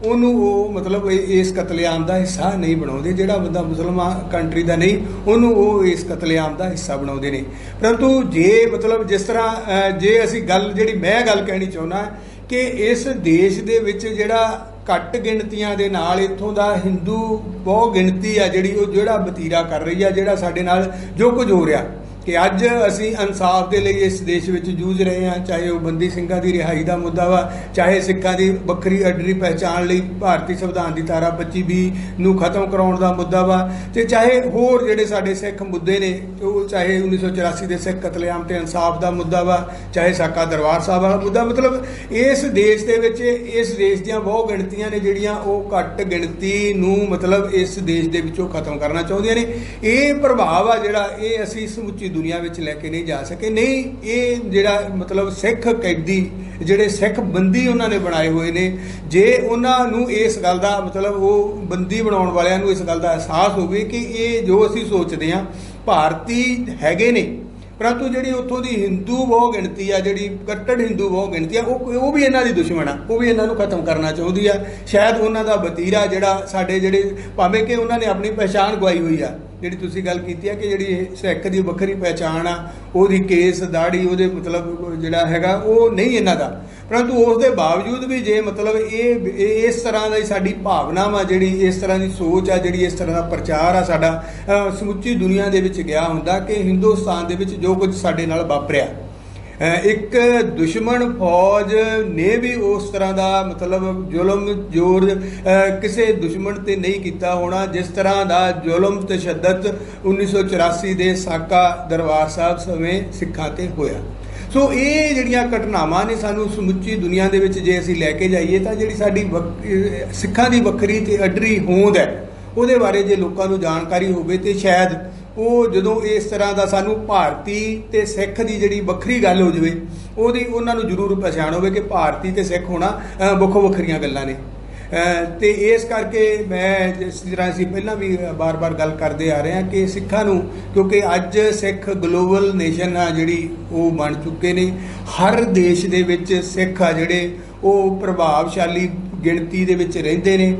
ਉਹਨੂੰ ਉਹ ਮਤਲਬ ਇਸ ਕਤਲੇਆਮ ਦਾ ਹਿੱਸਾ ਨਹੀਂ ਬਣਾਉਂਦੇ, ਜਿਹੜਾ ਬੰਦਾ ਮੁਸਲਮਾਨ ਕੰਟਰੀ ਦਾ ਨਹੀਂ ਉਹਨੂੰ ਉਹ ਇਸ ਕਤਲੇਆਮ ਦਾ ਹਿੱਸਾ ਬਣਾਉਂਦੇ ਨੇ। ਪਰੰਤੂ ਜੇ ਮਤਲਬ ਜਿਸ ਤਰ੍ਹਾਂ ਜੇ ਅਸੀਂ ਗੱਲ ਜਿਹੜੀ ਮੈਂ ਗੱਲ ਕਹਿਣੀ ਚਾਹੁੰਦਾ ਕਿ ਇਸ ਦੇਸ਼ ਦੇ ਵਿੱਚ ਜਿਹੜਾ ਘੱਟ ਗਿਣਤੀਆਂ ਦੇ ਨਾਲ ਇੱਥੋਂ ਦਾ ਹਿੰਦੂ ਬਹੁ ਗਿਣਤੀ ਆ ਜਿਹੜੀ, ਉਹ ਜਿਹੜਾ ਵਤੀਰਾ ਕਰ ਰਹੀ ਆ, ਜਿਹੜਾ ਸਾਡੇ ਨਾਲ ਜੋ ਕੁਝ ਹੋ ਰਿਹਾ ਕਿ ਅੱਜ ਅਸੀਂ ਇਨਸਾਫ ਦੇ ਲਈ ਇਸ ਦੇਸ਼ ਵਿੱਚ ਜੂਝ ਰਹੇ ਹਾਂ, ਚਾਹੇ ਉਹ ਬੰਦੀ ਸਿੰਘਾਂ ਦੀ ਰਿਹਾਈ ਦਾ ਮੁੱਦਾ ਵਾ, ਚਾਹੇ ਸਿੱਖਾਂ ਦੀ ਵੱਖਰੀ ਅੱਡਰੀ ਪਹਿਚਾਣ ਲਈ ਭਾਰਤੀ ਸੰਵਿਧਾਨ ਦੀ ਧਾਰਾ 25B ਨੂੰ ਖਤਮ ਕਰਾਉਣ ਦਾ ਮੁੱਦਾ ਵਾ, ਤੇ ਚਾਹੇ ਹੋਰ ਜਿਹੜੇ ਸਾਡੇ ਸਿੱਖ ਮੁੱਦੇ ਨੇ, ਉਹ ਚਾਹੇ 1984 ਦੇ ਸਿੱਖ ਕਤਲੇਆਮ ਤੇ ਇਨਸਾਫ ਦਾ ਮੁੱਦਾ ਵਾ, ਚਾਹੇ ਸਾਕਾ ਦਰਬਾਰ ਸਾਹਿਬ ਵਾਲਾ ਮੁੱਦਾ। ਮਤਲਬ ਇਸ ਦੇਸ਼ ਦੇ ਵਿੱਚ ਇਸ ਦੇਸ਼ ਦੀਆਂ ਬਹੁਤ ਗਿਣਤੀਆਂ ਨੇ ਜਿਹੜੀਆਂ ਉਹ ਘੱਟ ਗਿਣਤੀ ਨੂੰ ਮਤਲਬ ਇਸ ਦੇਸ਼ ਦੇ ਵਿੱਚੋਂ ਖਤਮ ਕਰਨਾ ਚਾਹੁੰਦੀਆਂ ਨੇ। ਇਹ ਪ੍ਰਭਾਵ ਆ ਜਿਹੜਾ ਇਹ ਅਸੀਂ ਸਮੁੱਚੀ ਦੁਨੀਆ ਵਿੱਚ ਲੈ ਕੇ ਨਹੀਂ ਜਾ ਸਕੇ। ਨਹੀਂ, ਇਹ ਜਿਹੜਾ ਮਤਲਬ ਸਿੱਖ ਕੈਦੀ, ਜਿਹੜੇ ਸਿੱਖ ਬੰਦੀ ਉਹਨਾਂ ਨੇ ਬਣਾਏ ਹੋਏ ਨੇ, ਜੇ ਉਹਨਾਂ ਨੂੰ ਇਸ ਗੱਲ ਦਾ ਮਤਲਬ ਉਹ ਬੰਦੀ ਬਣਾਉਣ ਵਾਲਿਆਂ ਨੂੰ ਇਸ ਗੱਲ ਦਾ ਅਹਿਸਾਸ ਹੋਵੇ ਕਿ ਇਹ ਜੋ ਅਸੀਂ ਸੋਚਦੇ ਹਾਂ ਭਾਰਤੀ ਹੈਗੇ ਨੇ, ਪਰੰਤੂ ਜਿਹੜੀ ਉੱਥੋਂ ਦੀ ਹਿੰਦੂ ਬਹੁ ਗਿਣਤੀ ਆ, ਜਿਹੜੀ ਕੱਟੜ ਹਿੰਦੂ ਬਹੁ ਗਿਣਤੀ ਆ, ਉਹ ਵੀ ਇਹਨਾਂ ਦੀ ਦੁਸ਼ਮਣ ਆ, ਉਹ ਵੀ ਇਹਨਾਂ ਨੂੰ ਖਤਮ ਕਰਨਾ ਚਾਹੁੰਦੀ ਆ। ਸ਼ਾਇਦ ਉਹਨਾਂ ਦਾ ਵਤੀਰਾ ਜਿਹੜਾ ਸਾਡੇ ਜਿਹੜੇ ਭਾਵੇਂ ਕਿ ਉਹਨਾਂ ਨੇ ਆਪਣੀ ਪਹਿਚਾਣ ਗਵਾਈ ਹੋਈ ਆ, ਜਿਹੜੀ ਤੁਸੀਂ ਗੱਲ ਕੀਤੀ ਹੈ ਕਿ ਜਿਹੜੀ ਸਿੱਖ ਦੀ ਵੱਖਰੀ ਪਹਿਚਾਣ ਆ, ਉਹਦੀ ਕੇਸ ਦਾੜੀ, ਉਹਦੇ ਮਤਲਬ ਜਿਹੜਾ ਹੈਗਾ ਉਹ ਨਹੀਂ ਇਹਨਾਂ ਦਾ। ਪਰੰਤੂ ਉਸ ਦੇ ਬਾਵਜੂਦ ਵੀ ਜੇ ਮਤਲਬ ਇਹ ਇਸ ਤਰ੍ਹਾਂ ਦੀ ਸਾਡੀ ਭਾਵਨਾ ਵਾ, ਜਿਹੜੀ ਇਸ ਤਰ੍ਹਾਂ ਦੀ ਸੋਚ ਆ, ਜਿਹੜੀ ਇਸ ਤਰ੍ਹਾਂ ਦਾ ਪ੍ਰਚਾਰ ਆ ਸਾਡਾ ਸਮੁੱਚੀ ਦੁਨੀਆ ਦੇ ਵਿੱਚ ਗਿਆ ਹੁੰਦਾ ਕਿ ਹਿੰਦੁਸਤਾਨ ਦੇ ਵਿੱਚ ਜੋ ਕੁਝ ਸਾਡੇ ਨਾਲ ਵਾਪਰਿਆ, ਇੱਕ ਦੁਸ਼ਮਣ ਫੌਜ ਨੇ ਵੀ ਉਸ ਤਰ੍ਹਾਂ ਦਾ ਮਤਲਬ ਜ਼ੁਲਮ ਜ਼ੋਰ ਕਿਸੇ ਦੁਸ਼ਮਣ ਤੇ ਨਹੀਂ ਕੀਤਾ ਹੋਣਾ ਜਿਸ ਤਰ੍ਹਾਂ ਦਾ ਜ਼ੁਲਮ ਤਸ਼ੱਦਦ 1984 ਦੇ ਸਾਕਾ ਦਰਬਾਰ ਸਾਹਿਬ ਸਮੇਂ ਸਿੱਖਾਂ ਤੇ ਹੋਇਆ। ਸੋ ਇਹ ਜਿਹੜੀਆਂ ਘਟਨਾਵਾਂ ਨੇ ਸਾਨੂੰ ਸਮੁੱਚੀ ਦੁਨੀਆ ਦੇ ਵਿੱਚ ਜੇ ਅਸੀਂ ਲੈ ਕੇ ਜਾਈਏ ਤਾਂ ਜਿਹੜੀ ਸਾਡੀ ਸਿੱਖਾਂ ਦੀ ਵੱਖਰੀ ਤੇ ਅੱਡਰੀ ਹੋਂਦ ਹੈ ਉਹਦੇ ਬਾਰੇ ਜੇ ਲੋਕਾਂ ਨੂੰ ਜਾਣਕਾਰੀ ਹੋਵੇ ਤੇ ਸ਼ਾਇਦ ਉਹ ਜਦੋਂ ਇਸ ਤਰ੍ਹਾਂ ਦਾ ਸਾਨੂੰ ਭਾਰਤੀ ਤੇ ਸਿੱਖ ਦੀ ਜਿਹੜੀ ਵੱਖਰੀ ਗੱਲ ਹੋ ਜਾਵੇ ਉਹਨਾਂ ਨੂੰ ਜ਼ਰੂਰ ਪਛਾਣ ਹੋਵੇ ਕਿ ਭਾਰਤੀ ਤੇ ਸਿੱਖ ਹੋਣਾ ਵੱਖੋ ਵੱਖਰੀਆਂ ਗੱਲਾਂ ਨੇ। ਤੇ ਇਸ ਕਰਕੇ ਮੈਂ ਜਿਸ ਤਰ੍ਹਾਂ ਅਸੀਂ ਪਹਿਲਾਂ ਵੀ ਬਾਰ-ਬਾਰ ਗੱਲ ਕਰਦੇ ਆ ਰਹੇ ਹਾਂ ਕਿ ਸਿੱਖਾਂ ਨੂੰ, ਕਿਉਂਕਿ ਅੱਜ ਸਿੱਖ ਗਲੋਬਲ ਨੇਸ਼ਨ ਆ ਜਿਹੜੀ ਉਹ ਬਣ ਚੁੱਕੇ ਨੇ, ਹਰ ਦੇਸ਼ ਦੇ ਵਿੱਚ ਸਿੱਖ ਆ ਜਿਹੜੇ ਉਹ ਪ੍ਰਭਾਵਸ਼ਾਲੀ ਗਿਣਤੀ ਦੇ ਵਿੱਚ ਰਹਿੰਦੇ ਨੇ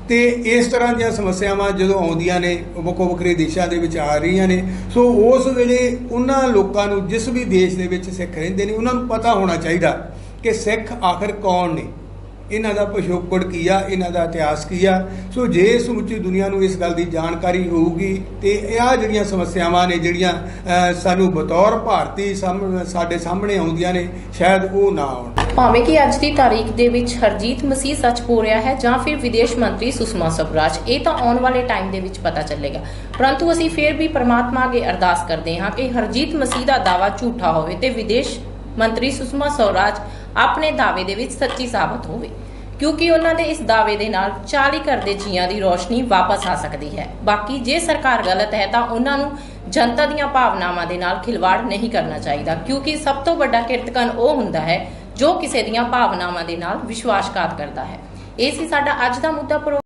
ਤੇ ਇਸ ਤਰ੍ਹਾਂ ਦੀਆਂ ਸਮੱਸਿਆਵਾਂ ਜਦੋਂ ਆਉਂਦੀਆਂ ਨੇ ਵੱਖੋ ਵੱਖਰੇ ਦੇਸ਼ਾਂ ਦੇ ਵਿੱਚ ਆ ਰਹੀਆਂ ਨੇ। ਸੋ ਉਸ ਵੇਲੇ ਉਹਨਾਂ ਲੋਕਾਂ ਨੂੰ ਜਿਸ ਵੀ ਦੇਸ਼ ਦੇ ਵਿੱਚ ਸਿੱਖ ਰਹਿੰਦੇ ਨੇ ਉਹਨਾਂ ਨੂੰ ਪਤਾ ਹੋਣਾ ਚਾਹੀਦਾ ਕਿ ਸਿੱਖ ਆਖਰ ਕੌਣ ਨੇ, ਇਹਨਾਂ ਦਾ ਪਿਛੋਕੜ ਕੀ ਆ, ਇਹਨਾਂ ਦਾ ਇਤਿਹਾਸ ਕੀ ਆ। ਸੋ ਜੇ ਸਮੁੱਚੀ ਦੁਨੀਆ ਨੂੰ ਇਸ ਗੱਲ ਦੀ ਜਾਣਕਾਰੀ ਹੋਊਗੀ ਤੇ ਇਹ ਜਿਹੜੀਆਂ ਸਮੱਸਿਆਵਾਂ ਨੇ ਜਿਹੜੀਆਂ ਸਾਨੂੰ ਬਤੌਰ ਭਾਰਤੀ ਸਾਡੇ ਸਾਹਮਣੇ ਆਉਂਦੀਆਂ ਨੇ ਸ਼ਾਇਦ ਉਹ ਨਾ ਆਉਣ। ਭਾਵੇਂ ਕਿ ਅੱਜ ਦੀ ਤਾਰੀਖ ਦੇ ਵਿੱਚ ਹਰਜੀਤ ਮਸੀਹ ਸੱਚ ਬੋਲ ਰਿਹਾ ਹੈ ਜਾਂ ਫਿਰ ਵਿਦੇਸ਼ ਮੰਤਰੀ ਸੁਸ਼ਮਾ ਸਵਰਾਜ, ਇਹ ਤਾਂ ਆਉਣ ਵਾਲੇ ਟਾਈਮ ਦੇ ਵਿੱਚ ਪਤਾ ਚੱਲੇਗਾ। ਪਰੰਤੂ ਅਸੀਂ ਫਿਰ ਵੀ ਪਰਮਾਤਮਾ ਅੱਗੇ ਅਰਦਾਸ ਕਰਦੇ ਹਾਂ ਕਿ ਹਰਜੀਤ ਮਸੀਹ ਦਾ ਦਾਅਵਾ ਝੂਠਾ ਹੋਵੇ ਤੇ ਵਿਦੇਸ਼ ਮੰਤਰੀ ਸੁਸ਼ਮਾ ਸਵਰਾਜ ਆਪਣੇ ਦਾਅਵੇ ਦੇ ਵਿੱਚ ਸੱਚੀ ਸਾਬਤ ਹੋਵੇ, ਕਿਉਂਕਿ ਉਹਨਾਂ ਦੇ ਇਸ ਦਾਅਵੇ ਦੇ ਨਾਲ 40 ਘਰ ਦੇ ਜੀਆਂ ਦੀ ਰੋਸ਼ਨੀ ਵਾਪਸ ਆ ਸਕਦੀ ਹੈ। ਬਾਕੀ ਜੇ ਸਰਕਾਰ ਗਲਤ ਹੈ ਤਾਂ ਉਹਨਾਂ ਨੂੰ ਜਨਤਾ ਦੀਆਂ ਭਾਵਨਾਵਾਂ ਦੇ ਨਾਲ ਖਿਲਵਾੜ ਨਹੀਂ ਕਰਨਾ ਚਾਹੀਦਾ, ਕਿਉਂਕਿ ਸਭ ਤੋਂ ਵੱਡਾ ਕਿਰਤਕਨ ਉਹ ਹੁੰਦਾ ਹੈ ਜੋ ਕਿਸੇ ਦੀਆਂ ਭਾਵਨਾਵਾਂ ਦੇ ਨਾਲ ਵਿਸ਼ਵਾਸਘਾਤ ਕਰਦਾ ਹੈ। ਇਹ ਸੀ ਸਾਡਾ ਅੱਜ ਦਾ ਮੁੱਦਾ।